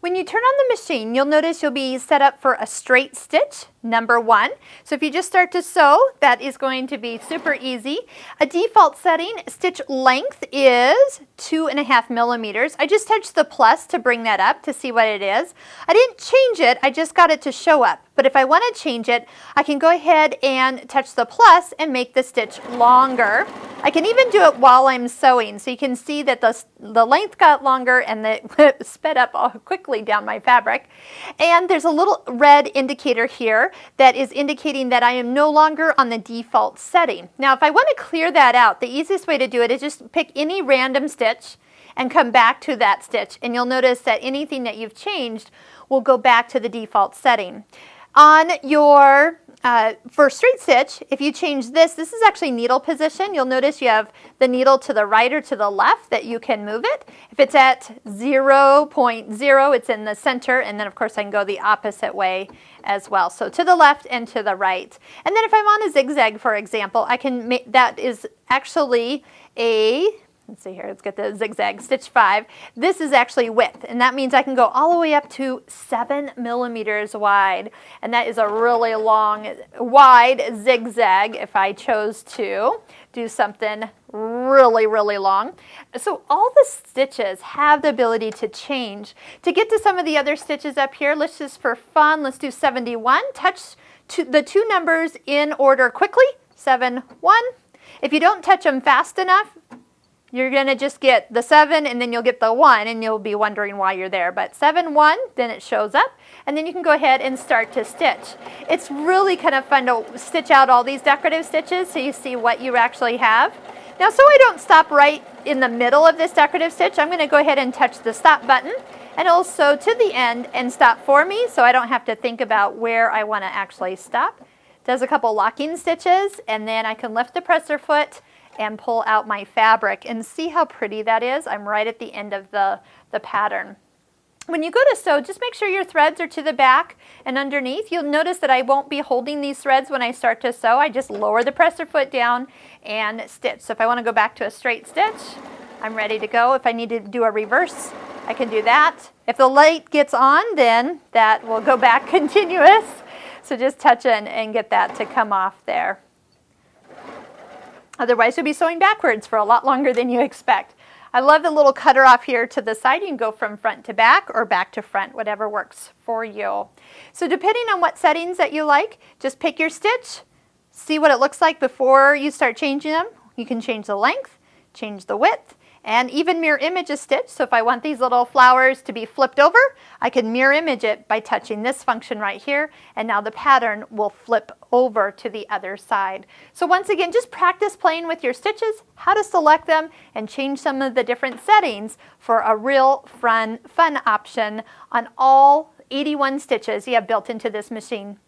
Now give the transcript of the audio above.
When you turn on the machine, you'll notice you'll be set up for a straight stitch, number 1. So if you just start to sew, that is going to be super easy. A default setting, stitch length is 2.5 millimeters. I just touched the plus to bring that up to see what it is. I didn't change it, I just got it to show up. But if I want to change it, I can go ahead and touch the plus and make the stitch longer. I can even do it while I'm sewing, so you can see that the length got longer and it sped up quickly down my fabric. And there's a little red indicator here that is indicating that I am no longer on the default setting. Now, if I want to clear that out, the easiest way to do it is just pick any random stitch and come back to that stitch. And you'll notice that anything that you've changed will go back to the default setting. On your for straight stitch, if you change this is actually needle position. You'll notice you have the needle to the right or to the left that you can move it. If it's at 0.0, it's in the center, and then of course I can go the opposite way as well. So to the left and to the right. And then if I'm on a zigzag, for example, I can make, that is actually a, let's see here, let's get the zigzag, stitch 5. This is actually width, and that means I can go all the way up to 7 millimeters wide. And that is a really long, wide zigzag if I chose to do something really, really long. So all the stitches have the ability to change. To get to some of the other stitches up here, let's just for fun, let's do 71. Touch the two numbers in order quickly, 7, 1. If you don't touch them fast enough, you're going to just get the 7 and then you'll get the 1 and you'll be wondering why you're there. But 7, 1, then it shows up, and then you can go ahead and start to stitch. It's really kind of fun to stitch out all these decorative stitches so you see what you actually have. Now, so I don't stop right in the middle of this decorative stitch, I'm going to go ahead and touch the stop button, and also to the end and stop for me so I don't have to think about where I want to actually stop. Does a couple locking stitches, and then I can lift the presser foot and pull out my fabric, and see how pretty that is. I'm right at the end of the pattern. When you go to sew, just make sure your threads are to the back and underneath. You'll notice that I won't be holding these threads when I start to sew. I just lower the presser foot down and stitch. So if I want to go back to a straight stitch, I'm ready to go. If I need to do a reverse, I can do that. If the light gets on, then that will go back continuous. So just touch in and get that to come off there. Otherwise, you'll be sewing backwards for a lot longer than you expect. I love the little cutter off here to the side. You can go from front to back or back to front, whatever works for you. So depending on what settings that you like, just pick your stitch, see what it looks like before you start changing them. You can change the length, change the width, and even mirror image a stitch. So if I want these little flowers to be flipped over, I can mirror image it by touching this function right here, and now the pattern will flip over to the other side. So once again, just practice playing with your stitches, how to select them, and change some of the different settings for a real fun option on all 81 stitches you have built into this machine.